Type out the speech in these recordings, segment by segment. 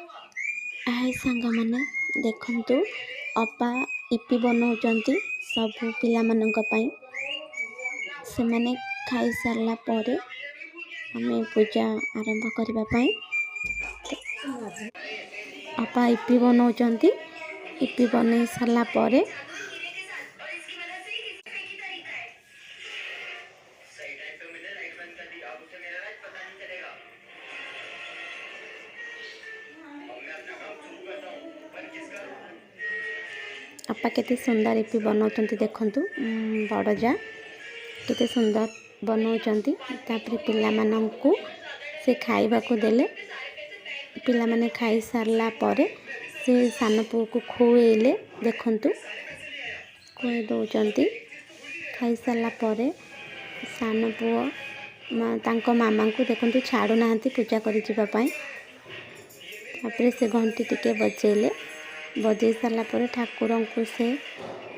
हाय सांग मैंने देखंतु अपा इपी बनाउचंती सब पिला मानक पई से माने खाई सारला परे हमें पूजा आरंभ करबा पई अपा इपी बनाउचंती इपी बनै सारला परे अपा केते सुंदर इपी बनाउचंती देखंतु बड़ जा केते सुंदर बनाउचंती तापर पिला माननकु से खाइबा को देले पिला माने खाई सारला परे से सान पु को खुएले देखंतु खुए दउचंती खाई सारला परे सान पुओ तांको मामा को देखंतु छाड़ू नाहंती पूजा करि जिबा पई तापर से घंटी टिके बजेले बजे सारला परे ठाकुर को से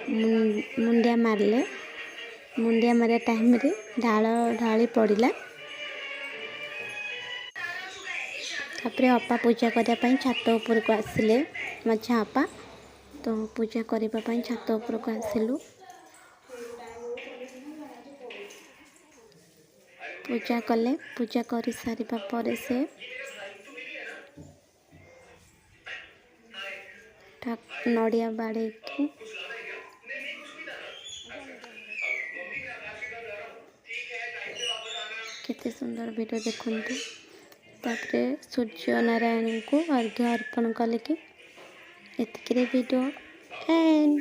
मुंडिया मारले मुंडिया मारे टाइम रे ढाल ढाली पड़िला तापर अपा पूजा करने छात उपर को आसिले मझा अपा तो पूजा करने छात उपर को आसिलु पूजा कले पूजा कर सारिबा परे से नड़िया बाड़े केते सुंदर वीडियो देखंतु तापरे सूर्य नारायण को अर्घ्य अर्पण कले कि एतिके वीडियो एंड